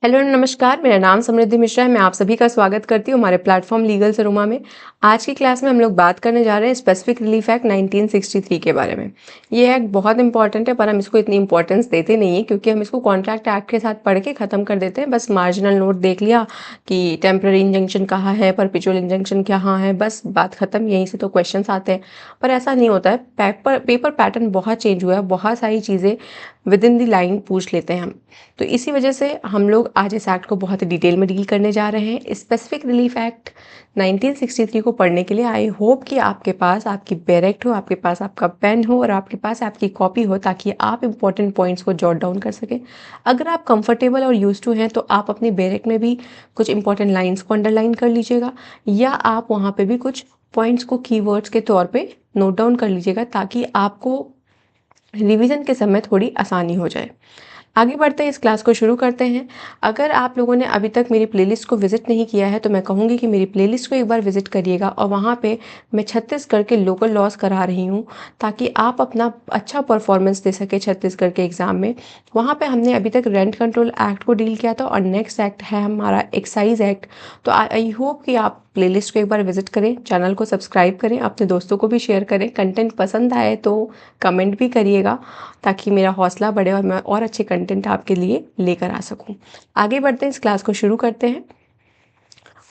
Hello नमस्कार, मेरा नाम समृद्धि मिश्रा है। मैं आप सभी का स्वागत करती हूँ हमारे प्लेटफॉर्म लीगल सरोमा में। आज की क्लास में हम लोग बात करने जा रहे हैं स्पेसिफिक रिलीफ एक्ट 1963 के बारे में। ये एक्ट बहुत इंपॉर्टेंट है, पर हम इसको इतनी इंपॉर्टेंस देते नहीं है क्योंकि हम इसको कॉन्ट्रैक्ट एक्ट के साथ पढ़ के ख़त्म कर देते हैं। बस मार्जिनल नोट देख लिया कि टेम्पररी इंजंक्शन कहाँ है, परपेचुअल इंजंक्शन कहाँ है, बस बात ख़त्म। यहीं से तो क्वेश्चन आते हैं, पर ऐसा नहीं होता है। पेपर पैटर्न बहुत चेंज हुआ है, बहुत सारी चीज़ें विद इन द लाइन पूछ लेते हैं हम। तो इसी वजह से हम लोग आज इस एक्ट को बहुत ही डिटेल में डील करने जा रहे हैं। स्पेसिफिक रिलीफ एक्ट 1963 को पढ़ने के लिए आई होप कि आपके पास आपकी बैरेक्ट हो, आपके पास आपका पेन हो और आपके पास आपकी कॉपी हो, ताकि आप इंपॉर्टेंट पॉइंट्स को जॉट डाउन कर सकें। अगर आप कंफर्टेबल और यूज टू हैं तो आप अपनी बैरेक्ट में भी कुछ इंपॉर्टेंट लाइन्स को अंडरलाइन कर लीजिएगा, या आप वहाँ पे भी कुछ पॉइंट्स को कीवर्ड्स के तौर पे नोट डाउन कर लीजिएगा, ताकि आपको रिवीजन के समय थोड़ी आसानी हो जाए। आगे बढ़ते हैं, इस क्लास को शुरू करते हैं। अगर आप लोगों ने अभी तक मेरी प्लेलिस्ट को विजिट नहीं किया है तो मैं कहूँगी कि मेरी प्लेलिस्ट को एक बार विजिट करिएगा, और वहाँ पे मैं छत्तीसगढ़ के लोकल लॉज करा रही हूँ ताकि आप अपना अच्छा परफॉर्मेंस दे सके छत्तीसगढ़ के एग्ज़ाम में। वहाँ पे हमने अभी तक रेंट कंट्रोल एक्ट को डील किया था, और नेक्स्ट एक्ट है हमारा एक्साइज एक्ट। तो आई होप कि आप प्लेलिस्ट को एक बार विजिट करें, चैनल को सब्सक्राइब करें, अपने दोस्तों को भी शेयर करें। कंटेंट पसंद आए तो कमेंट भी करिएगा, ताकि मेरा हौसला बढ़े और मैं और अच्छे कंटेंट आपके लिए लेकर आ सकूं। आगे बढ़ते हैं, इस क्लास को शुरू करते हैं।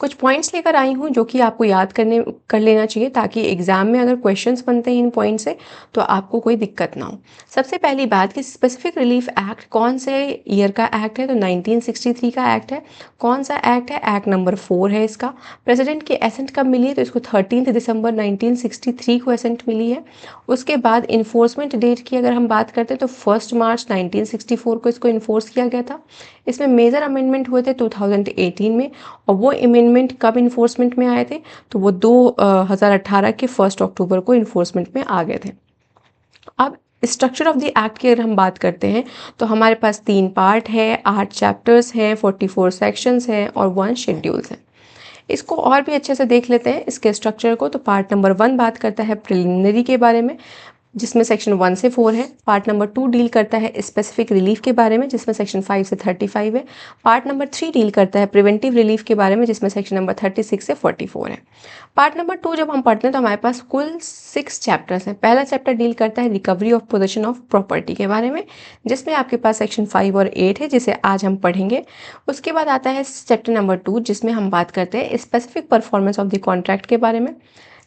कुछ पॉइंट्स लेकर आई हूँ जो कि आपको याद कर लेना चाहिए, ताकि एग्जाम में अगर क्वेश्चंस बनते हैं इन पॉइंट से तो आपको कोई दिक्कत ना हो। सबसे पहली बात कि स्पेसिफिक रिलीफ एक्ट कौन से ईयर का एक्ट है, तो 1963 का एक्ट है। कौन सा एक्ट है? एक्ट नंबर 4 है इसका। प्रेसिडेंट की एसेंट कब मिली है? तो इसको 13 दिसंबर 1963 को एसेंट मिली है। उसके बाद इन्फोर्समेंट डेट की अगर हम बात करते हैं तो 1 मार्च 1964 को इसको इन्फोर्स किया गया था। इसमें मेजर अमेंडमेंट हुए थे 2018 में, और वो अमेंडमेंट कब इन्फोर्समेंट में आए थे? तो वो 2018 के 1 अक्टूबर को इन्फोर्समेंट में आ गए थे। अब स्ट्रक्चर ऑफ द एक्ट की अगर हम बात करते हैं तो हमारे पास 3 पार्ट है, 8 चैप्टर्स हैं, 44 सेक्शंस हैं और 1 शेड्यूल्स हैं। इसको और भी अच्छे से देख लेते हैं इसके स्ट्रक्चर को। तो पार्ट नंबर 1 बात करता है प्रिलिमिनरी के बारे में, जिसमें सेक्शन 1 से 4 है। पार्ट नंबर 2 डील करता है स्पेसिफिक रिलीफ के बारे में, जिसमें सेक्शन 5 से 35 है। पार्ट नंबर 3 डील करता है प्रिवेंटिव रिलीफ के बारे में, जिसमें सेक्शन नंबर 36 से 44 है। पार्ट नंबर 2 जब हम पढ़ते हैं तो हमारे पास कुल 6 चैप्टर्स हैं। पहला चैप्टर डील करता है recovery of possession of property के बारे में, जिसमें आपके पास सेक्शन 5 और 8 है, जिसे आज हम पढ़ेंगे। उसके बाद आता है चैप्टर नंबर 2, जिसमें हम बात करते हैं specific performance of the contract के बारे में।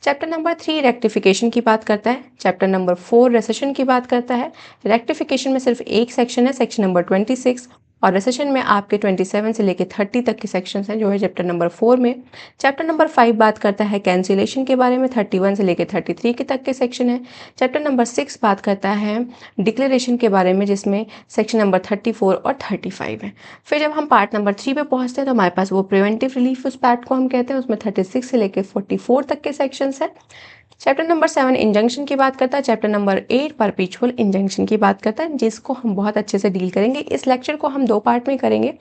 चैप्टर नंबर 3 रेक्टिफिकेशन की बात करता है। चैप्टर नंबर 4 रेसेशन की बात करता है। रेक्टिफिकेशन में सिर्फ एक सेक्शन है, सेक्शन नंबर 26, और रेसेशन में आपके 27 से लेकर 30 तक के सेक्शंस हैं, जो है चैप्टर नंबर 4 में। चैप्टर नंबर 5 बात करता है कैंसिलेशन के बारे में, 31 से लेकर 33 के तक के सेक्शन है। चैप्टर नंबर 6 बात करता है डिक्लेरेशन के बारे में, जिसमें सेक्शन नंबर 34 और 35 है। फिर जब हम पार्ट नंबर 3 पे पहुंचते हैं तो हमारे पास वो प्रिवेंटिव रिलीफ उस पार्ट को हम कहते हैं, उसमें 36 से लेकर 44 तक के सेक्शंस हैं। चैप्टर नंबर 7 इंजंक्शन की बात करता है। चैप्टर नंबर 8 परपेचुअल इंजंक्शन की बात करता है, जिसको हम बहुत अच्छे से डील करेंगे। इस लेक्चर को हम 2 पार्ट में करेंगे,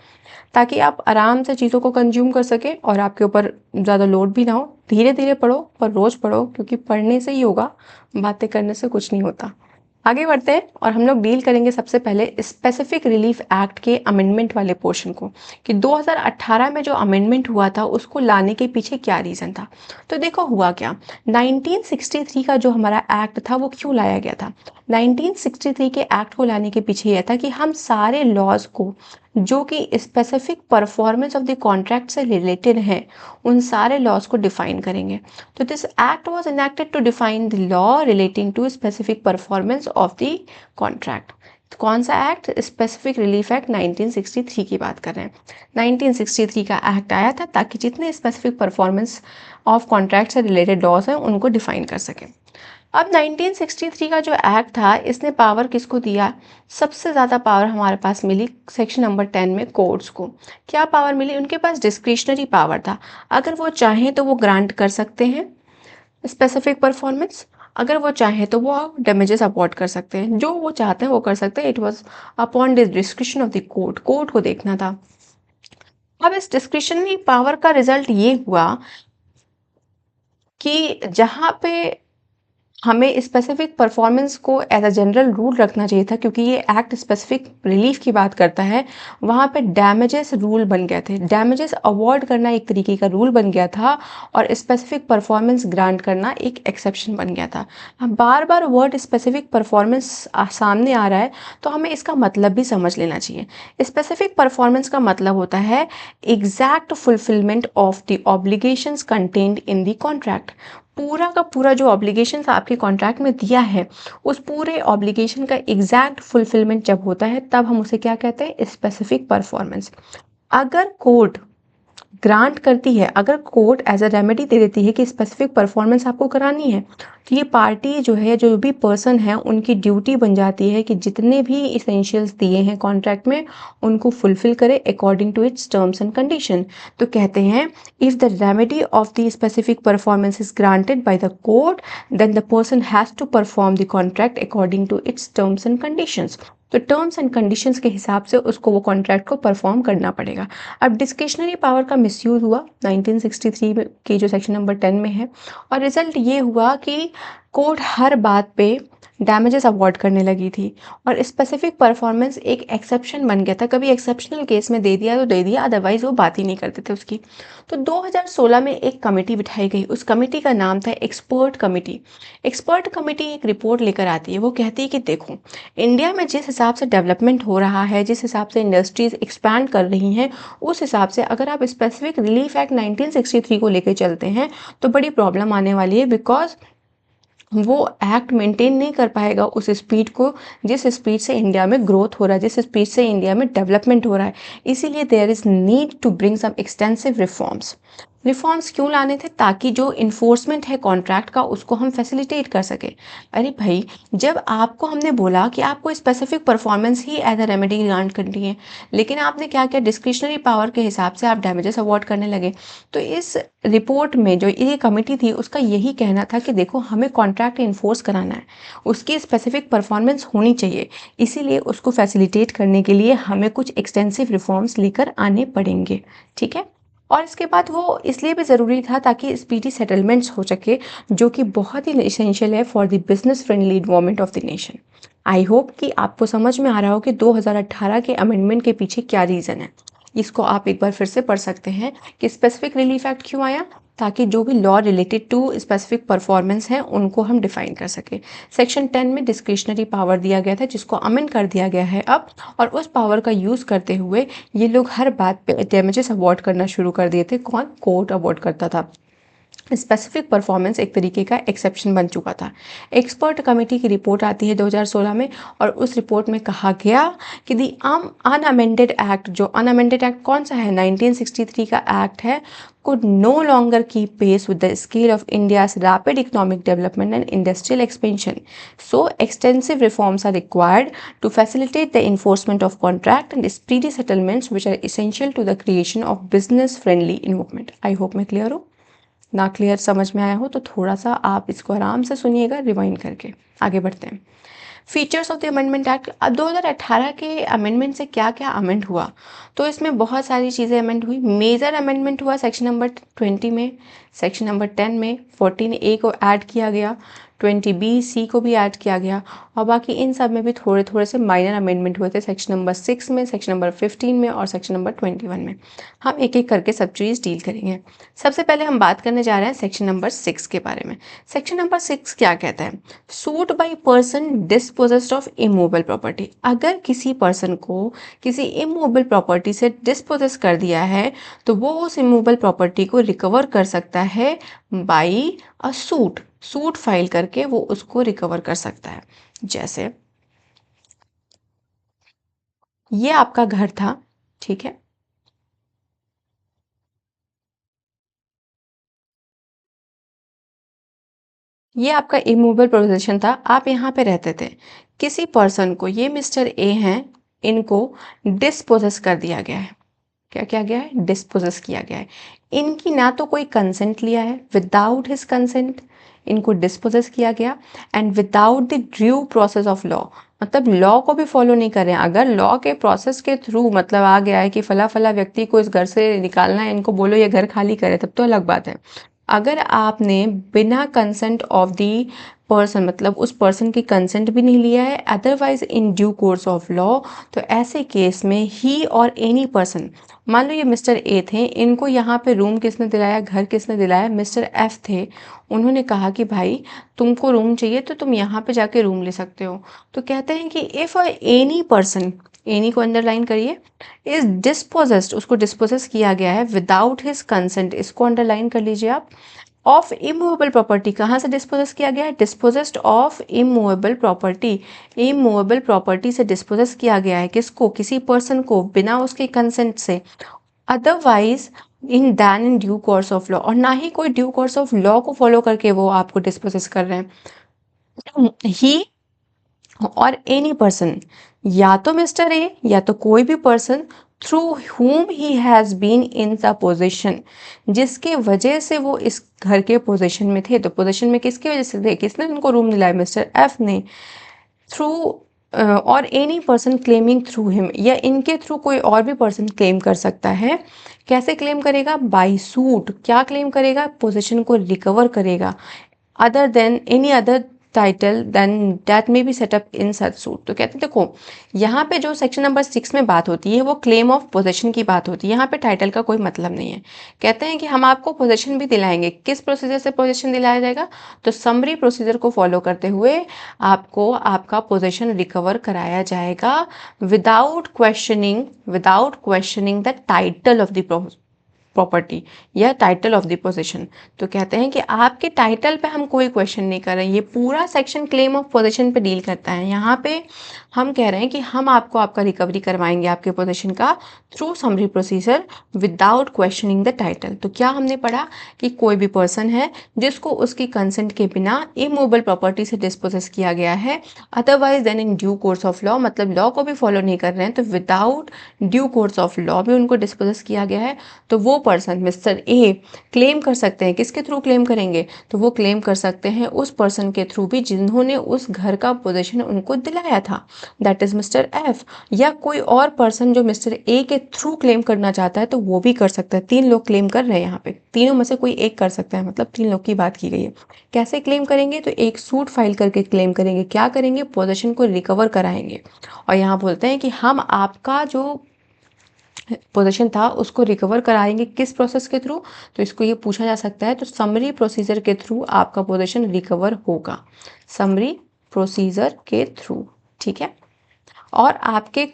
ताकि आप आराम से चीज़ों को कंज्यूम कर सकें और आपके ऊपर ज़्यादा लोड भी ना हो। धीरे धीरे पढ़ो, पर रोज़ पढ़ो, क्योंकि पढ़ने से ही होगा, बातें करने से कुछ नहीं होता। आगे बढ़ते हैं और हम लोग डील करेंगे सबसे पहले स्पेसिफिक रिलीफ एक्ट के अमेंडमेंट वाले पोर्शन को, कि 2018 में जो अमेंडमेंट हुआ था उसको लाने के पीछे क्या रीज़न था। तो देखो हुआ क्या, 1963 का जो हमारा एक्ट था वो क्यों लाया गया था। 1963 के एक्ट को लाने के पीछे यह था कि हम सारे लॉज को जो कि specific performance of the contract से रिलेटेड हैं, उन सारे लॉज को डिफाइन करेंगे। तो this act was enacted to define the law relating to specific performance of the contract. कौन सा एक्ट? स्पेसिफिक रिलीफ एक्ट 1963 की बात कर रहे हैं। 1963 का एक्ट आया था ताकि जितने स्पेसिफिक परफॉर्मेंस ऑफ कॉन्ट्रैक्ट से रिलेटेड लॉज हैं उनको डिफाइन कर सकें। अब 1963 का जो एक्ट था, इसने पावर किसको दिया? सबसे ज़्यादा पावर हमारे पास मिली सेक्शन नंबर 10 में कोर्ट्स को। क्या पावर मिली? उनके पास डिस्क्रिशनरी पावर था। अगर वो चाहें तो वो ग्रांट कर सकते हैं स्पेसिफिक परफॉर्मेंस, अगर वो चाहें तो वो डैमेजेस अवॉर्ड कर सकते हैं। जो वो चाहते हैं वो कर सकते हैं। It was upon discretion of the court, court को देखना था। अब इस डिस्क्रिशनरी पावर का रिजल्ट ये हुआ कि जहाँ पे हमें स्पेसिफिक परफॉर्मेंस को एज अ जनरल रूल रखना चाहिए था, क्योंकि ये एक्ट स्पेसिफिक रिलीफ की बात करता है। वहाँ पे डैमेजेस रूल बन गए थे, डैमेजेस अवॉर्ड करना एक तरीके का रूल बन गया था और स्पेसिफिक परफॉर्मेंस ग्रांट करना एक एक्सेप्शन बन गया था। अब बार बार वर्ड स्पेसिफिक परफॉर्मेंस सामने आ रहा है तो हमें इसका मतलब भी समझ लेना चाहिए। स्पेसिफिक परफॉर्मेंस का मतलब होता है exact fulfilment of the obligations contained in the contract. पूरा का पूरा जो ऑब्लिगेशंस आपके कॉन्ट्रैक्ट में दिया है, उस पूरे ऑब्लिगेशन का एग्जैक्ट फुलफिलमेंट जब होता है तब हम उसे क्या कहते हैं, स्पेसिफिक परफॉर्मेंस। अगर कोर्ट ग्रांट करती है, अगर कोर्ट एज अ रेमेडी दे देती है कि स्पेसिफिक परफॉर्मेंस आपको करानी है, तो ये पार्टी जो है, जो भी पर्सन है, उनकी ड्यूटी बन जाती है कि जितने भी इसेंशियल्स दिए हैं कॉन्ट्रैक्ट में उनको फुलफिल करे according to its terms and condition. तो कहते हैं if the remedy of the specific performance is granted by the court then the person has to perform the contract according to its terms and conditions. तो terms and conditions के हिसाब से उसको वो contract को परफॉर्म करना पड़ेगा। अब डिस्क्रिशनरी पावर का मिसयूज़ हुआ 1963 के जो सेक्शन नंबर 10 में है, और रिजल्ट ये हुआ कि कोर्ट हर बात पे डैमेजेस अवॉर्ड करने लगी थी और स्पेसिफिक परफॉर्मेंस एक एक्सेप्शन बन गया था। कभी एक्सेप्शनल केस में दे दिया तो दे दिया, अदरवाइज वो बात ही नहीं करते थे उसकी। तो 2016 में एक कमेटी बिठाई गई, उस कमेटी का नाम था एक्सपर्ट कमेटी। एक्सपर्ट कमेटी एक रिपोर्ट लेकर आती है, वो कहती है कि देखो इंडिया में जिस हिसाब से डेवलपमेंट हो रहा है, जिस हिसाब से इंडस्ट्रीज एक्सपैंड कर रही हैं, उस हिसाब से अगर आप स्पेसिफिक रिलीफ एक्ट 1963 को लेकर चलते हैं तो बड़ी प्रॉब्लम आने वाली है, बिकॉज वो एक्ट मेंटेन नहीं कर पाएगा उस स्पीड को जिस स्पीड से इंडिया में ग्रोथ हो रहा है, जिस स्पीड से इंडिया में डेवलपमेंट हो रहा है। इसीलिए there is need to bring some extensive reforms. Reforms क्यों लाने थे? ताकि जो इन्फोर्समेंट है कॉन्ट्रैक्ट का उसको हम फैसिलिटेट कर सके। अरे भाई, जब आपको हमने बोला कि आपको स्पेसिफिक परफॉर्मेंस ही एज अ रेमेडी ग्रांट करनी है, लेकिन आपने क्या किया, डिस्क्रिशनरी पावर के हिसाब से आप डैमेजेस अवॉर्ड करने लगे। तो इस रिपोर्ट में जो ये कमेटी थी उसका यही कहना था कि देखो हमें कॉन्ट्रैक्ट इन्फोर्स कराना है, उसकी स्पेसिफिक परफॉर्मेंस होनी चाहिए, इसीलिए उसको फैसिलिटेट करने के लिए हमें कुछ एक्सटेंसिव रिफॉर्म्स लेकर आने पड़ेंगे। ठीक है, और इसके बाद वो इसलिए भी ज़रूरी था ताकि स्पीडी सेटलमेंट्स हो सके, जो कि बहुत ही इसेंशियल है for the business friendly environment of the nation. I hope कि आपको समझ में आ रहा हो कि 2018 के अमेंडमेंट के पीछे क्या रीज़न है। इसको आप एक बार फिर से पढ़ सकते हैं कि स्पेसिफिक रिलीफ एक्ट क्यों आया, ताकि जो भी law related to specific performance हैं उनको हम डिफाइन कर सके। सेक्शन 10 में डिस्क्रिशनरी पावर दिया गया था जिसको अमेंड कर दिया गया है अब, और उस पावर का यूज़ करते हुए ये लोग हर बात पे डैमेजेस अवॉर्ड करना शुरू कर दिए थे। कौन? कोर्ट अवॉर्ड करता था। स्पेसिफिक परफॉर्मेंस एक तरीके का एक्सेप्शन बन चुका था। एक्सपर्ट कमेटी की रिपोर्ट आती है 2016 में, और उस रिपोर्ट में कहा गया कि दी अनअमेंडेड एक्ट, जो अनअमेंडेड एक्ट कौन सा है, 1963 का एक्ट है, could no longer keep pace with the scale of India's rapid economic development and industrial expansion. So, extensive reforms are required to facilitate the enforcement of contract and speedy settlements, which are essential to the creation of business-friendly environment. I hope मैं clear हूँ। ना clear समझ में आया हो तो थोड़ा सा आप इसको आराम से सुनिएगा रिवाइंड करके। आगे बढ़ते हैं। Features of the amendment act. अब 2018 के अमेंडमेंट से क्या क्या अमेंड हुआ, तो इसमें बहुत सारी चीज़ें अमेंड हुई। मेजर अमेंडमेंट हुआ सेक्शन नंबर 20 में, सेक्शन नंबर 10 में 14A को ऐड किया गया, 20B-C को भी ऐड किया गया, और बाकी इन सब में भी थोड़े थोड़े से माइनर अमेंडमेंट हुए थे सेक्शन नंबर 6 में, सेक्शन नंबर 15 में और सेक्शन नंबर 21 में। हम एक एक करके सब चीज़ डील करेंगे। सबसे पहले हम बात करने जा रहे हैं सेक्शन नंबर 6 के बारे में। सेक्शन नंबर 6 क्या कहता है? Suit by person dispossessed of immovable property. अगर किसी पर्सन को किसी इमूवेबल प्रॉपर्टी से डिस्पोजेस कर दिया है तो वो उस इमूवेबल प्रॉपर्टी को रिकवर कर सकता है by a suit. Suit file करके वो उसको रिकवर कर सकता है। जैसे ये आपका घर था, ठीक है, ये आपका इमूवेबल पोजीशन था, आप यहाँ पे रहते थे। किसी पर्सन को, ये मिस्टर ए हैं, इनको डिस्पोजेस कर दिया गया है। क्या किया गया है? डिस्पोजेस किया गया है। इनकी ना तो कोई कंसेंट लिया है, विदाउट हिज कंसेंट इनको डिस्पोजेस किया गया, and without the due process of law, मतलब लॉ को भी फॉलो नहीं कर रहे हैं। अगर लॉ के प्रोसेस के थ्रू मतलब आ गया है कि फला फला व्यक्ति को इस घर से निकालना है, इनको बोलो ये घर खाली करे, तब तो अलग बात है। अगर आपने बिना कंसेंट ऑफ दी पर्सन, मतलब उस पर्सन की कंसेंट भी नहीं लिया है, otherwise in due course of law, तो ऐसे केस में ही और एनी पर्सन, मान लो ये मिस्टर ए थे, इनको यहाँ पे रूम किसने दिलाया, घर किसने दिलाया, मिस्टर एफ थे। उन्होंने कहा कि भाई तुमको रूम चाहिए तो तुम यहाँ पे जाके रूम ले सकते हो। तो कहते हैं कि इफ़ एनी पर्सन, एनी को अंडरलाइन करिए, इज डिस्पोजेस्ड, उसको डिस्पोजेस किया गया है विदाउट हिज कंसेंट, इसको अंडरलाइन कर लीजिए आप, ऑफ इमूवेबल प्रॉपर्टी, कहाँ से डिस्पोजेस किया गया है, dispossessed of immovable property, immovable property से डिस्पोजेस किया गया है, किसको, किसी पर्सन को, बिना उसके कंसेंट से, otherwise in due course of law, और ना ही कोई ड्यू कोर्स ऑफ लॉ को फॉलो करके वो आपको डिस्पोजेस कर रहे हैं। ही और एनी पर्सन, या तो मिस्टर ए या तो कोई भी person, through whom he has been in the position, जिसके वजह से वो इस घर के पोजीशन में थे। तो पोजीशन में किसकी वजह से थे, किसने उनको रूम दिलाया, मिस्टर एफ ने। थ्रू और any person claiming through him, या इनके थ्रू कोई और भी पर्सन क्लेम कर सकता है। कैसे क्लेम करेगा, बाय सूट, क्या क्लेम करेगा, पोजीशन को रिकवर करेगा, other than any other title than that may be set up in such suit. तो कहते हैं देखो, यहाँ पे जो सेक्शन नंबर 6 में बात होती है वो क्लेम ऑफ पोजेशन की बात होती है, यहाँ पे टाइटल का कोई मतलब नहीं है। कहते हैं कि हम आपको पोजेशन भी दिलाएंगे, किस प्रोसीजर से पोजेशन दिलाया जाएगा, तो समरी प्रोसीजर को फॉलो करते हुए आपको आपका पोजेशन रिकवर कराया जाएगा, without questioning the title of the property या टाइटल ऑफ द पोजीशन। तो कहते हैं कि आपके टाइटल पे हम कोई क्वेश्चन नहीं कर रहे हैं, ये पूरा सेक्शन क्लेम ऑफ पोजीशन पे डील करता है। यहाँ पे हम कह रहे हैं कि हम आपको आपका रिकवरी करवाएंगे आपके पोजीशन का through summary procedure without questioning the title. तो क्या हमने पढ़ा कि कोई भी पर्सन है जिसको उसकी कंसेंट के बिना इमूवेबल प्रॉपर्टी से डिस्पोजेस किया गया है, otherwise then in due course of law, मतलब लॉ को भी फॉलो नहीं कर रहे हैं, तो without due course of law भी उनको डिस्पोजेस किया गया है, तो वो पर्सन मिस्टर ए क्लेम कर सकते हैं। किसके थ्रू क्लेम करेंगे, तो वो क्लेम कर सकते हैं उस पर्सन के थ्रू भी जिन्होंने उस घर का पोजीशन उनको दिलाया था, दैट इज मिस्टर एफ, या कोई और पर्सन जो मिस्टर ए के थ्रू क्लेम करना चाहता है तो वो भी कर सकता है। 3 लोग क्लेम कर रहे हैं यहाँ पे, तीनों में से कोई एक कर सकता है, मतलब 3 लोग की बात की गई है। कैसे क्लेम करेंगे, तो एक सूट फाइल करके क्लेम करेंगे, क्या करेंगे, पोजीशन को रिकवर कराएंगे। और यहाँ बोलते हैं कि हम आपका जो पोजीशन था उसको रिकवर कराएंगे, किस प्रोसेस के थ्रू, तो इसको ये पूछा जा सकता है, तो समरी प्रोसीजर के थ्रू आपका पोजीशन रिकवर होगा, समरी प्रोसीजर के थ्रू, ठीक है। और आपके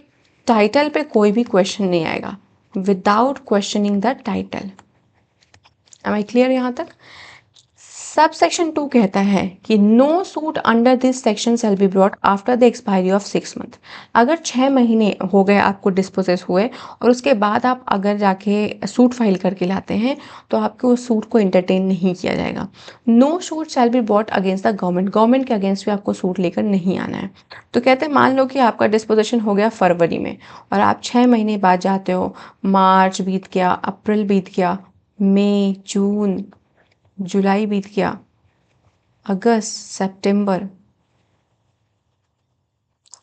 टाइटल पे कोई भी क्वेश्चन नहीं आएगा, without questioning the title. Am I clear यहाँ तक। सब सेक्शन 2 कहता है कि no suit under this section shall be brought after the expiry of 6 month. अगर 6 महीने हो गए आपको डिस्पोजेस हुए और उसके बाद आप अगर जाके सूट फाइल करके लाते हैं तो आपको उस सूट को इंटरटेन नहीं किया जाएगा। No suit shall be brought against the government, government के अगेंस्ट भी आपको सूट लेकर नहीं आना है। तो कहते हैं मान लो कि आपका डिस्पोजेशन हो गया फरवरी में और आप 6 महीने बाद जाते हो, मार्च बीत गया, अप्रैल बीत गया, मई, जून, जुलाई बीत गया, अगस्त, सितंबर,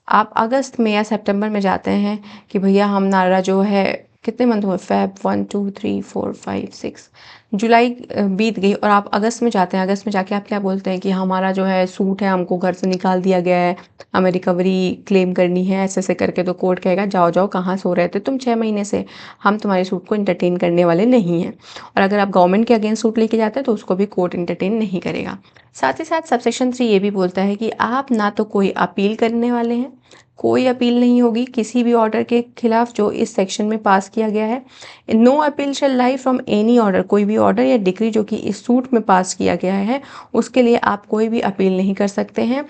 आप अगस्त में या सितंबर में जाते हैं कि भैया हमारा जो है कितने मंथ हुए, फेब 1 2 3 4 5 6, जुलाई बीत गई और आप अगस्त में जाते हैं। अगस्त में जाके आप क्या बोलते हैं कि हमारा जो है सूट है हमको घर से निकाल दिया गया है, हमें रिकवरी क्लेम करनी है, ऐसे ऐसे करके। तो कोर्ट कहेगा जाओ जाओ, कहाँ सो रहे थे तुम 6 महीने से, हम तुम्हारे सूट को इंटरटेन करने वाले नहीं हैं। और अगर आप गवर्नमेंट के अगेंस्ट सूट लेके जाते हैं तो उसको भी कोर्ट इंटरटेन नहीं करेगा। साथ ही साथ सबसेक्शन 3 ये भी बोलता है कि आप ना तो कोई अपील करने वाले हैं, कोई अपील नहीं होगी किसी भी ऑर्डर के खिलाफ जो इस सेक्शन में पास किया गया है। No appeal shall lie from any order, कोई भी ऑर्डर या डिक्री जो कि इस सूट में पास किया गया है उसके लिए आप कोई भी अपील नहीं कर सकते हैं।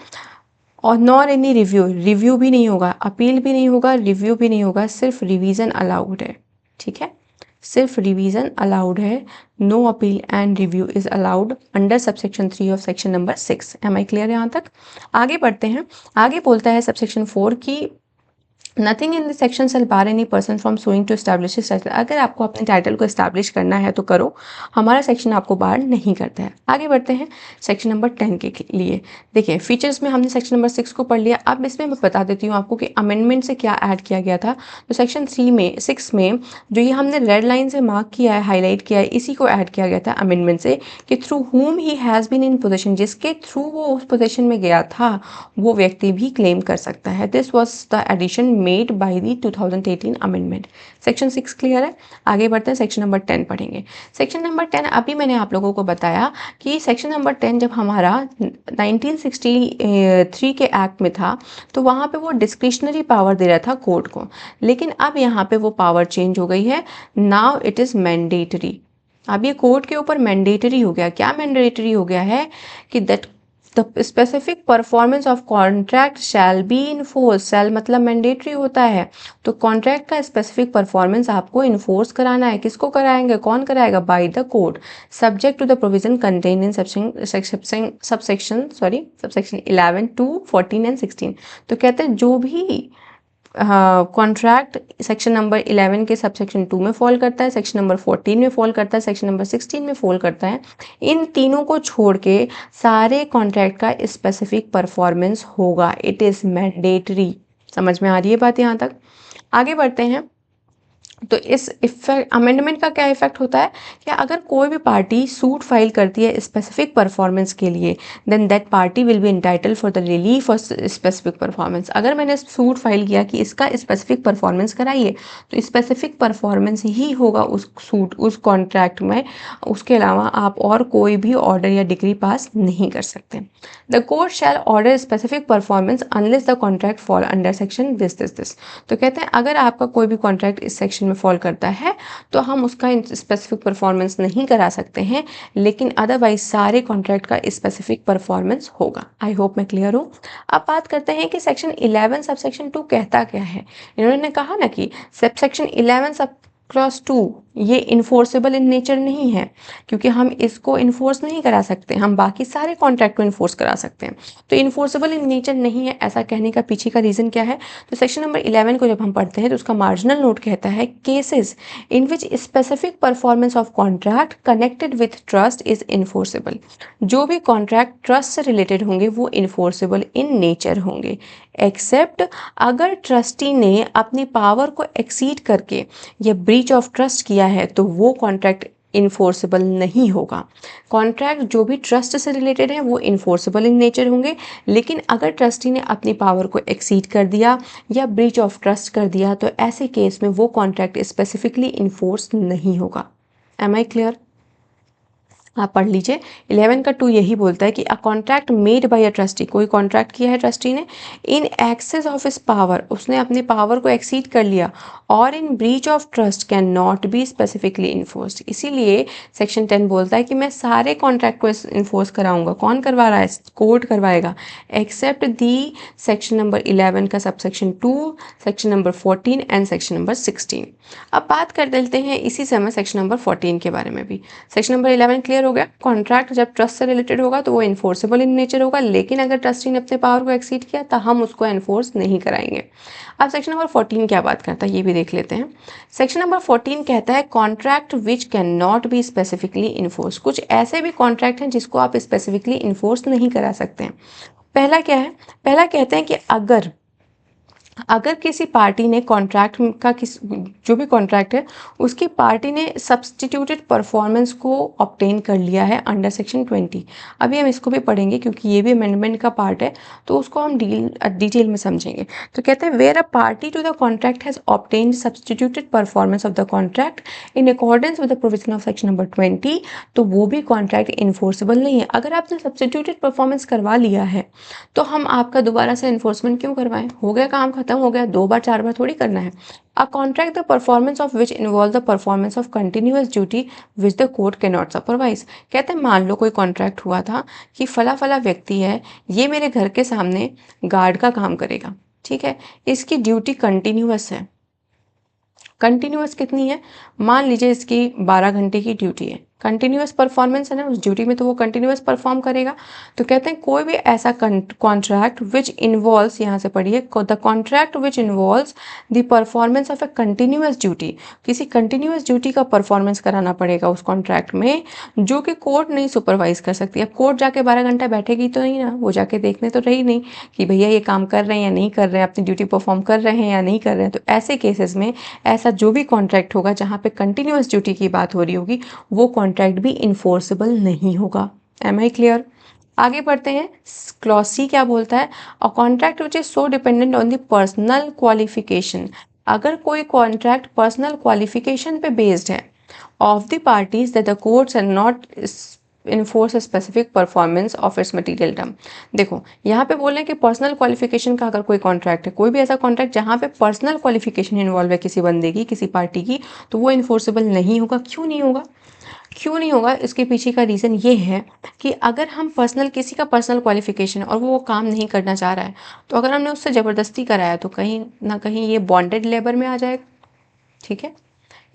और नॉर एनी रिव्यू, रिव्यू भी नहीं होगा, अपील भी नहीं होगा, रिव्यू भी नहीं होगा, सिर्फ रिवीजन अलाउड है, ठीक है, सिर्फ रिवीजन अलाउड है। No appeal and review is allowed under subsection 3 of section number 6। Am I clear यहाँ तक। आगे बढ़ते हैं। आगे बोलता है सबसेक्शन 4 की nothing in this section shall bar any person from suing to establish his title. अगर आपको अपने टाइटल को एस्टैब्लिश करना है तो करो, हमारा सेक्शन आपको बार नहीं करता है। आगे बढ़ते हैं सेक्शन नंबर 10 के लिए। देखिए फीचर्स में हमने सेक्शन नंबर 6 को पढ़ लिया। अब इसमें मैं बता देती हूँ आपको कि अमेंडमेंट से क्या ऐड किया गया था। तो सेक्शन 6 में जो ये हमने रेड लाइन से मार्क किया है, हाईलाइट किया है, इसी को ऐड किया गया था अमेंडमेंट से कि through whom he has been in possession, जिसके थ्रू वो उस पोजेशन में गया था वो व्यक्ति भी क्लेम कर सकता है। This was the addition made by the 2018 amendment. Section 6 clear है। आगे बढ़ते हैं सेक्शन नंबर 10 पढ़ेंगे। सेक्शन नंबर 10 अभी मैंने आप लोगों को बताया कि सेक्शन नंबर 10 जब हमारा 1963 के एक्ट में था तो वहाँ पे वो डिस्क्रिशनरी पावर दे रहा था कोर्ट को, लेकिन अब यहाँ पे वो पावर चेंज हो गई है। Now it is mandatory. अब ये कोर्ट के ऊपर मैंडेटरी हो गया। क्या मैंडेटरी हो गया है कि that the specific performance of contract shall be enforce. Shall मतलब मैंडेटरी होता है, तो कॉन्ट्रैक्ट का स्पेसिफिक परफॉर्मेंस आपको इन्फोर्स कराना है। किसको कराएंगे, कौन कराएगा, by the court, subject to the provision contain in subsection 11 to 14 and 16। तो कहते हैं जो भी कॉन्ट्रैक्ट सेक्शन नंबर 11 के सबसेक्शन 2 में फॉल करता है, सेक्शन नंबर 14 में फॉल करता है, सेक्शन नंबर 16 में फॉल करता है, इन तीनों को छोड़ के सारे कॉन्ट्रैक्ट का स्पेसिफिक परफॉर्मेंस होगा। It is mandatory. समझ में आ रही है बात यहाँ तक। आगे बढ़ते हैं। तो इस इफेक्ट अमेंडमेंट का क्या इफेक्ट होता है कि अगर कोई भी पार्टी सूट फाइल करती है स्पेसिफिक परफॉर्मेंस के लिए, then that party will be entitle for the relief of specific performance. अगर मैंने सूट फाइल किया कि इसका स्पेसिफिक परफॉर्मेंस कराइए, तो स्पेसिफिक परफॉर्मेंस ही होगा उस सूट, उस कॉन्ट्रैक्ट में। उसके अलावा आप और कोई भी ऑर्डर या डिग्री पास नहीं कर सकते। The court shell order specific performance unless the contract fall under section this. तो कहते हैं अगर आपका कोई भी कॉन्ट्रैक्ट इस सेक्शन में फॉल करता है तो हम उसका स्पेसिफिक परफॉर्मेंस नहीं करा सकते हैं, लेकिन अदरवाइज सारे कॉन्ट्रैक्ट का स्पेसिफिक परफॉर्मेंस होगा। आई होप मैं क्लियर हूँ। अब बात करते हैं कि सेक्शन 11 सब सेक्शन 2 कहता क्या है। इन्होंने कहा ना कि सब सेक्शन 11 सब क्लॉज 2 ये इन्फोर्सेबल इन नेचर नहीं है, क्योंकि हम इसको इन्फोर्स नहीं करा सकते, हम बाकी सारे कॉन्ट्रैक्ट को इन्फोर्स करा सकते हैं। तो इन्फोर्सेबल इन नेचर नहीं है, ऐसा कहने का पीछे का रीज़न क्या है। तो सेक्शन नंबर 11 को जब हम पढ़ते हैं तो उसका मार्जिनल नोट कहता है cases in which specific performance of contract connected with trust is enforceable. जो भी कॉन्ट्रैक्ट ट्रस्ट से रिलेटेड होंगे वो इन्फोर्सेबल इन नेचर होंगे, एक्सेप्ट अगर ट्रस्टी ने अपनी पावर को एक्सीड करके या ब्रीच ऑफ ट्रस्ट किया है तो वो कॉन्ट्रैक्ट इन्फोर्सेबल नहीं होगा। कॉन्ट्रैक्ट जो भी ट्रस्ट से रिलेटेड है वो इन्फोर्सेबल इन नेचर होंगे, लेकिन अगर ट्रस्टी ने अपनी पावर को एक्सीड कर दिया या ब्रीच ऑफ ट्रस्ट कर दिया तो ऐसे केस में वो कॉन्ट्रैक्ट स्पेसिफिकली इन्फोर्स नहीं होगा। Am I clear. आप पढ़ लीजिए 11 का 2 यही बोलता है कि a contract made by a trustee, कोई कॉन्ट्रैक्ट किया है ट्रस्टी ने, in excess of his power, उसने अपनी पावर को एक्सीड कर लिया, और in breach of trust can not be specifically enforced. इसीलिए सेक्शन 10 बोलता है कि मैं सारे कॉन्ट्रैक्ट को इन्फोर्स कराऊंगा। कौन करवा रहा है, कोर्ट करवाएगा, एक्सेप्ट दी सेक्शन नंबर 11 का subsection 2, section number 14 and section number 16। अब बात कर लेते हैं इसी समय सेक्शन नंबर 14 के बारे में भी। सेक्शन नंबर 11 क्लियर हो गया। कॉन्ट्रैक्ट जब ट्रस्ट से रिलेटेड होगा तो वो इन्फोर्सेबल इन नेचर होगा, लेकिन अगर ट्रस्टी ने अपने पावर को एक्सीड किया तो हम उसको एनफोर्स नहीं कराएंगे। अब सेक्शन नंबर 14 क्या बात करता है ये भी देख लेते हैं। सेक्शन नंबर 14 कहता है contract which can not be specifically enforce. कुछ ऐसे भी कॉन्ट्रैक्ट हैं जिसको आप स्पेसिफिकली इन्फोर्स नहीं करा सकते हैं। पहला क्या है, पहला कहते हैं कि अगर किसी पार्टी ने कॉन्ट्रैक्ट का जो भी कॉन्ट्रैक्ट है उसकी पार्टी ने सब्सटीट्यूटेड परफॉर्मेंस को ऑब्टेन कर लिया है अंडर सेक्शन 20। अभी हम इसको भी पढ़ेंगे क्योंकि ये भी अमेंडमेंट का पार्ट है, तो उसको हम डिटेल में समझेंगे। तो कहते हैं where a party to the contract has obtained substituted performance of the contract in accordance with the provision of section number 20, तो वो भी कॉन्ट्रैक्ट इन्फोर्सेबल नहीं है। अगर आपने सब्सटीट्यूटेड परफॉर्मेंस करवा लिया है तो हम आपका दोबारा से इन्फोर्समेंट क्यों करवाएं, हो गया काम खत्म हो गया, 2 बार 4 बार थोड़ी करना है। A contract the performance of which involve the performance of continuous duty which the court can not supervise. कहते हैं मान लो कोई कॉन्ट्रैक्ट हुआ था कि फला फला व्यक्ति है, ये मेरे घर के सामने गार्ड का काम करेगा, ठीक है, इसकी ड्यूटी कंटिन्यूअस है। कंटिन्यूअस कितनी है, मान लीजिए इसकी 12 घंटे की ड्यूटी है, कंटिन्यूअस परफॉर्मेंस है ना उस ड्यूटी में, तो वो कंटिन्यूअस परफॉर्म करेगा। तो कहते हैं कोई भी ऐसा कॉन्ट्रैक्ट विच इन्वॉल्व्स, यहाँ से पढ़िए, the contract which involves the performance of A continuous duty, किसी कंटिन्यूअस ड्यूटी का परफॉर्मेंस कराना पड़ेगा उस कॉन्ट्रैक्ट में, जो कि कोर्ट नहीं सुपरवाइज कर सकती। अब कोर्ट जाके 12 घंटा बैठेगी तो नहीं ना, वो जाके देखने तो रही नहीं कि भैया ये काम कर रहे हैं या नहीं कर रहे हैं, अपनी ड्यूटी परफॉर्म कर रहे हैं या नहीं कर रहे हैं। तो ऐसे केसेस में ऐसा जो भी कॉन्ट्रैक्ट होगा जहाँ पे कंटिन्यूअस ड्यूटी की बात हो रही होगी, वो कॉन्ट्रैक्ट भी इन्फोर्सेबल नहीं होगा। Am I clear? आगे बढ़ते हैं। क्लॉज सी क्या बोलता है? A contract which is so dependent on the personal qualification, अगर कोई कॉन्ट्रैक्ट पर्सनल क्वालिफिकेशन पे बेस्ड है of the parties that the courts are not enforce specific performance of its material term. देखो यहाँ पे बोल रहे हैं कि पर्सनल क्वालिफिकेशन का अगर कोई कॉन्ट्रैक्ट है, कोई भी ऐसा कॉन्ट्रैक्ट जहाँ पे पर्सनल क्वालिफिकेशन इन्वॉल्व है किसी बंदे की, किसी पार्टी की, तो वो इन्फोर्सेबल नहीं होगा। क्यों नहीं होगा? क्यों नहीं होगा? इसके पीछे का रीज़न ये है कि अगर हम पर्सनल, किसी का पर्सनल क्वालिफिकेशन और वो काम नहीं करना चाह रहा है, तो अगर हमने उससे ज़बरदस्ती कराया तो कहीं ना कहीं ये बॉन्डेड लेबर में आ जाएगा। ठीक है,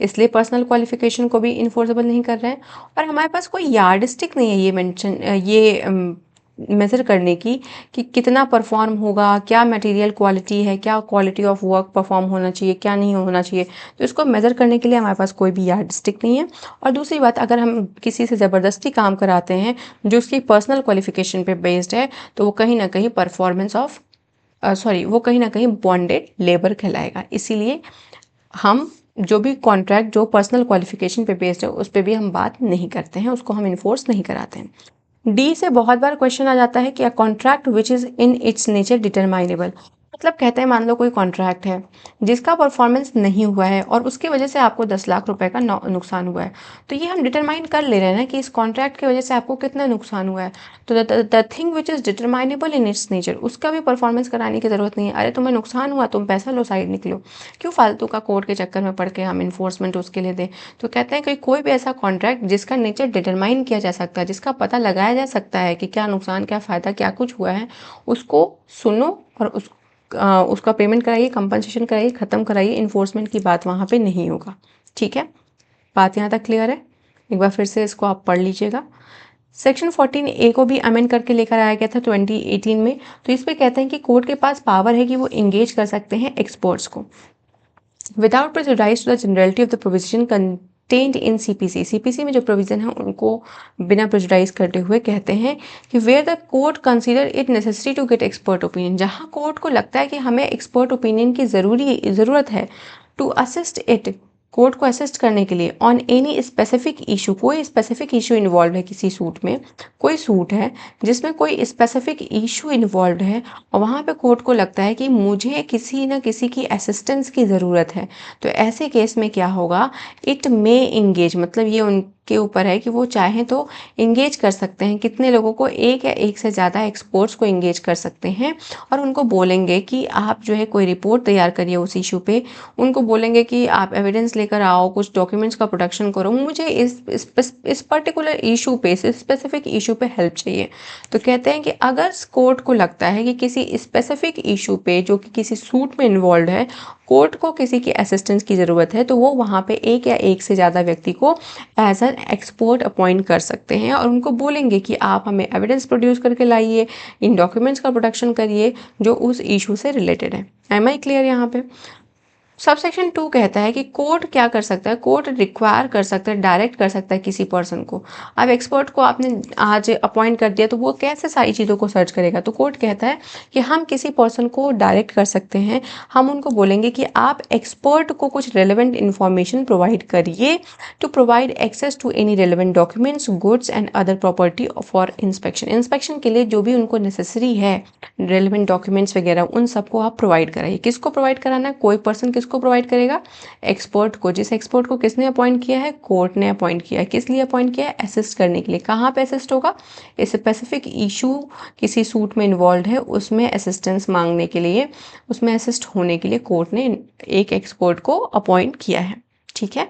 इसलिए पर्सनल क्वालिफिकेशन को भी इन्फोर्सेबल नहीं कर रहे हैं। और हमारे पास कोई यार्डस्टिक नहीं है ये मेज़र करने की कि कितना परफॉर्म होगा, क्या मटेरियल क्वालिटी है, क्या क्वालिटी ऑफ वर्क परफॉर्म होना चाहिए, क्या नहीं होना चाहिए। तो इसको मेज़र करने के लिए हमारे पास कोई भी यार्डस्टिक नहीं है। और दूसरी बात, अगर हम किसी से ज़बरदस्ती काम कराते हैं जो उसकी पर्सनल क्वालिफिकेशन पे बेस्ड है, तो वो कहीं ना कहीं परफॉर्मेंस ऑफ वो कहीं ना कहीं बॉन्डेड लेबर कहलाएगा। इसीलिए हम जो भी कॉन्ट्रैक्ट जो पर्सनल क्वालिफिकेशन पे बेस्ड है उस पर भी हम बात नहीं करते हैं, उसको हम इन्फोर्स नहीं कराते हैं। डी से बहुत बार क्वेश्चन आ जाता है कि a contract which is in its nature determinable, मतलब कहते हैं मान लो कोई कॉन्ट्रैक्ट है जिसका परफॉर्मेंस नहीं हुआ है और उसकी वजह से आपको 10 लाख रुपए का नुकसान हुआ है, तो ये हम डिटरमाइन कर ले रहे हैं ना कि इस कॉन्ट्रैक्ट की वजह से आपको कितना नुकसान हुआ है। तो the thing which is determinable in its nature, उसका भी परफॉर्मेंस कराने की ज़रूरत नहीं है। अरे तुम्हें नुकसान हुआ, तुम पैसा लो, साइड निकलो, क्यों फालतू का कोर्ट के चक्कर में पड़ के हम इन्फोर्समेंट उसके लिए दें। तो कहते हैं कि कोई भी ऐसा कॉन्ट्रैक्ट जिसका नेचर डिटरमाइन किया जा सकता है, जिसका पता लगाया जा सकता है कि क्या नुकसान, क्या फ़ायदा, क्या कुछ हुआ है, उसको सुनो और उसका पेमेंट कराइए, कंपनसेशन कराइए, ख़त्म कराइए। इन्फोर्समेंट की बात वहाँ पे नहीं होगा। ठीक है, बात यहाँ तक क्लियर है? एक बार फिर से इसको आप पढ़ लीजिएगा। सेक्शन 14A को भी अमेंड करके लेकर आया गया था 2018 में। तो इस पे कहते हैं कि कोर्ट के पास पावर है कि वो इंगेज कर सकते हैं एक्सपर्ट्स को without prejudice to the generality of the provision contained in CPC. CPC में जो प्रोविजन है उनको बिना प्रेजुडाइज करते हुए कहते हैं कि where the court consider it necessary to get expert opinion, जहाँ कोर्ट को लगता है कि हमें एक्सपर्ट ओपिनियन की ज़रूरत है, टू असिस्ट इट, कोर्ट को असिस्ट करने के लिए, ऑन एनी स्पेसिफिक इशू, कोई स्पेसिफिक इशू इन्वॉल्व है किसी सूट में, कोई सूट है जिसमें कोई स्पेसिफिक इशू इन्वॉल्व है और वहाँ पे कोर्ट को लगता है कि मुझे किसी न किसी की असिस्टेंस की ज़रूरत है, तो ऐसे केस में क्या होगा, इट मे इंगेज, मतलब ये उनके ऊपर है कि वो चाहें तो इंगेज कर सकते हैं। कितने लोगों को? एक या एक से ज़्यादा एक्सपर्ट्स को इंगेज कर सकते हैं और उनको बोलेंगे कि आप जो है कोई रिपोर्ट तैयार करिए उस इशू पे, उनको बोलेंगे कि आप एविडेंस लेकर आओ, कुछ डॉक्यूमेंट्स का प्रोडक्शन करो, मुझे इस पर्टिकुलर इशू पे, इस स्पेसिफिक इशू पे हेल्प चाहिए। तो कहते हैं कि अगर कोर्ट को लगता है कि किसी स्पेसिफिक इशू पे जो कि किसी सूट में इन्वॉल्व है, कोर्ट को किसी की असिस्टेंस की ज़रूरत है, तो वो वहाँ पे एक या एक से ज़्यादा व्यक्ति को एज एन एक्सपर्ट अपॉइंट कर सकते हैं और उनको बोलेंगे कि आप हमें एविडेंस प्रोड्यूस करके लाइए, इन डॉक्यूमेंट्स का प्रोडक्शन करिए जो उस इशू से रिलेटेड है। एम आई क्लियर यहाँ पे? सबसेक्शन 2 कहता है कि कोर्ट क्या कर सकता है, कोर्ट रिक्वायर कर सकता है, डायरेक्ट कर सकता है किसी पर्सन को। अब एक्सपर्ट को आपने आज अपॉइंट कर दिया तो वो कैसे सारी चीज़ों को सर्च करेगा, तो कोर्ट कहता है कि हम किसी पर्सन को डायरेक्ट कर सकते हैं, हम उनको बोलेंगे कि आप एक्सपर्ट को कुछ रेलिवेंट इन्फॉर्मेशन प्रोवाइड करिए to provide access to any relevant documents, goods and other property for inspection. Inspection के लिए जो भी उनको नेसेसरी है रेलिवेंट डॉक्यूमेंट्स वगैरह, उन सबको आप प्रोवाइड कराइए। किसको प्रोवाइड कराना है? कोई पर्सन किसको प्रोवाइड करेगा? एक्सपर्ट को। जिस एक्सपर्ट को किसने अपॉइंट किया है? कोर्ट ने अपॉइंट किया है। किस लिए अपॉइंट किया है? असिस्ट करने के लिए। कहाँ पे असिस्ट होगा? स्पेसिफिक इशू किसी सूट में इन्वॉल्व है उसमें असिस्टेंस मांगने के लिए, उसमें असिस्ट होने के लिए कोर्ट ने एक एक्सपर्ट को अपॉइंट किया है। ठीक है,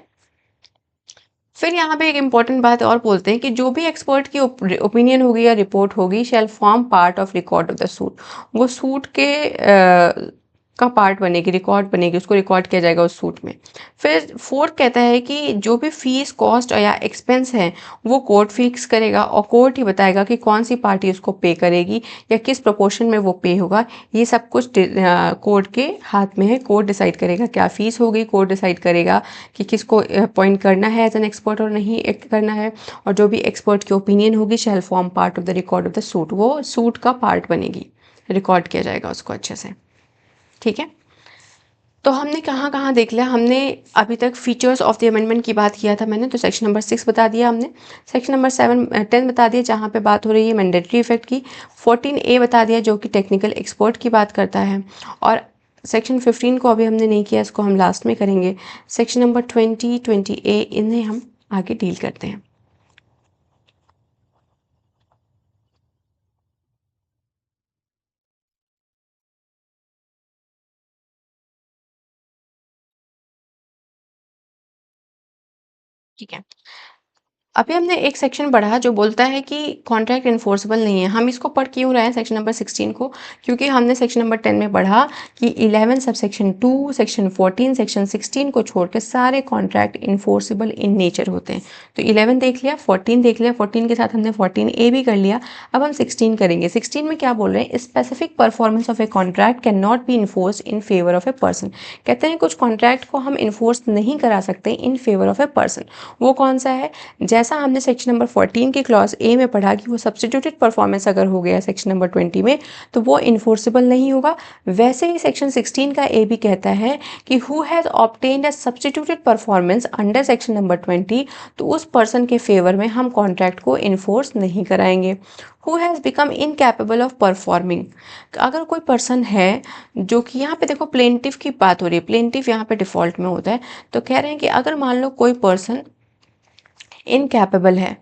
फिर यहाँ पे एक इम्पॉर्टेंट बात और बोलते हैं कि जो भी एक्सपर्ट की ओपिनियन होगी या रिपोर्ट होगी shall form part of record of the suit, वो सूट के का पार्ट बनेगी, रिकॉर्ड बनेगी, उसको रिकॉर्ड किया जाएगा उस सूट में। फिर फोर्थ कहता है कि जो भी फीस, कॉस्ट या एक्सपेंस है वो कोर्ट फिक्स करेगा और कोर्ट ही बताएगा कि कौन सी पार्टी उसको पे करेगी या किस प्रोपोर्शन में वो पे होगा। ये सब कुछ कोर्ट के हाथ में है। कोर्ट डिसाइड करेगा क्या फीस होगी, कोर्ट डिसाइड करेगा कि किसको अपॉइंट करना है एज एन एक्सपर्ट और नहीं करना है, और जो भी एक्सपर्ट की ओपिनियन होगी shall form part of the record of the suit, वो सूट का पार्ट बनेगी, रिकॉर्ड किया जाएगा उसको अच्छे से। ठीक है, तो हमने कहाँ कहाँ देख लिया, हमने अभी तक फीचर्स ऑफ द अमेंडमेंट की बात किया था मैंने, तो सेक्शन नंबर 6 बता दिया हमने, सेक्शन नंबर 10 बता दिया जहाँ पे बात हो रही है मैंडेटरी इफेक्ट की, 14A बता दिया जो कि टेक्निकल एक्सपर्ट की बात करता है, और सेक्शन 15 को अभी हमने नहीं किया, इसको हम लास्ट में करेंगे। सेक्शन नंबर 20, 20A इन्हें हम आगे डील करते हैं। ठीक है, अभी हमने एक सेक्शन पढ़ा जो बोलता है कि कॉन्ट्रैक्ट इन्फोर्सेबल नहीं है। हम इसको पढ़ क्यों रहे हैं सेक्शन नंबर 16 को, क्योंकि हमने सेक्शन नंबर 10 में पढ़ा कि 11 सब सेक्शन 2, सेक्शन 14, सेक्शन 16 को छोड़ के सारे कॉन्ट्रैक्ट इन्फोर्सेबल इन नेचर होते हैं। तो 11 देख लिया, 14 देख लिया, 14 के साथ हमने 14A भी कर लिया। अब हम 16 करेंगे। 16 में क्या बोल रहे हैं, specific performance of a contract can not B enforce in favour of a person. कहते हैं कुछ कॉन्ट्रैक्ट को हम इन्फोर्स नहीं करा सकते in favour of a person. वो कौन सा है, जैसा हमने सेक्शन नंबर 14 की क्लॉज ए में पढ़ा कि वो सब्स्टिट्यूटेड परफॉर्मेंस अगर हो गया सेक्शन नंबर 20 में तो वो इन्फोर्सेबल नहीं होगा, वैसे ही सेक्शन 16 का ए भी कहता है कि who has obtained a substituted performance under section number 20, तो उस पर्सन के फेवर में हम कॉन्ट्रैक्ट को इन्फोर्स नहीं कराएंगे। Who has become incapable of performing, अगर कोई पर्सन है जो कि यहाँ पे देखो प्लेंटिफ की बात हो रही है, प्लेंटिफ यहाँ पे डिफॉल्ट में होता है, तो कह रहे हैं कि अगर मान लो कोई पर्सन इनकैपेबल है,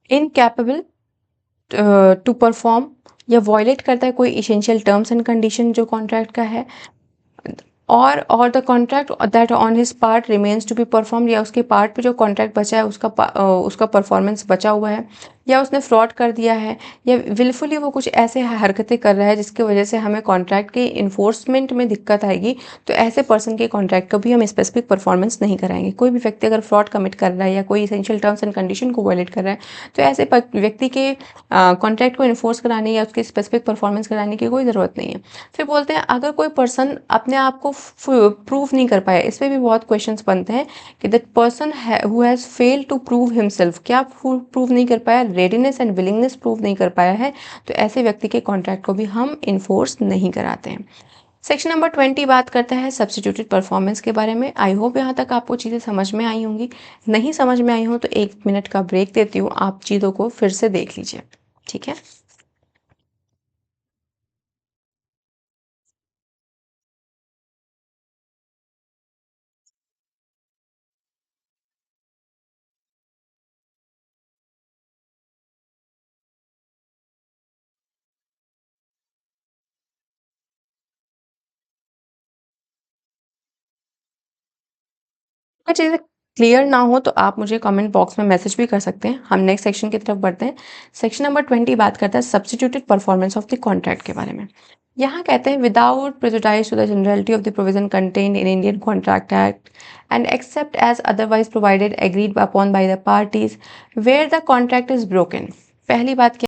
इनकैपेबल टू परफॉर्म, या वॉयलेट करता है कोई इसेंशियल टर्म्स एंड कंडीशन जो कॉन्ट्रैक्ट का है, और the contract that on his part remains to be perform, या उसके पार्ट पे जो कॉन्ट्रैक्ट बचा है उसका परफॉर्मेंस बचा हुआ है, या उसने फ्रॉड कर दिया है, या विलफुली वो कुछ ऐसे हरकतें कर रहा है जिसकी वजह से हमें कॉन्ट्रैक्ट के इन्फोर्समेंट में दिक्कत आएगी, तो ऐसे पर्सन के कॉन्ट्रैक्ट को भी हम स्पेसिफिक परफॉर्मेंस नहीं कराएंगे। कोई भी व्यक्ति अगर फ्रॉड कमिट कर रहा है या कोई इसेंशियल टर्म्स एंड कंडीशन को वायलेट कर रहा है, तो ऐसे व्यक्ति के कॉन्ट्रैक्ट को इन्फोर्स कराने या उसके स्पेसिफिक परफॉर्मेंस कराने की कोई ज़रूरत नहीं है। फिर बोलते हैं अगर कोई पर्सन अपने आप को प्रूव नहीं कर पाया, इस पर भी बहुत क्वेश्चंस बनते हैं कि that person who has fail to prove himself, क्या प्रूव नहीं कर पाया, रेडीनेस एंड विलिंगनेस प्रूव नहीं कर पाया है, तो ऐसे व्यक्ति के कॉन्ट्रैक्ट को भी हम इन्फोर्स नहीं कराते हैं। सेक्शन नंबर 20 बात करता है सब्स्टिट्यूटेड परफॉर्मेंस के बारे में। आई होप यहाँ तक आपको चीज़ें समझ में आई होंगी, नहीं समझ में आई हो तो 1 मिनट का ब्रेक देती हूँ, आप चीज़ों को फिर से देख लीजिए। ठीक है, अगर चीज़ें क्लियर ना हो तो आप मुझे कमेंट बॉक्स में मैसेज भी कर सकते हैं। हम नेक्स्ट सेक्शन की तरफ बढ़ते हैं। सेक्शन नंबर 20 बात करता है substituted performance of the contract के बारे में। यहाँ कहते हैं without prejudice to the generality of the provision contained in Indian contract act and except as otherwise provided agreed upon by the parties where the contract is broken. पहली बात क्या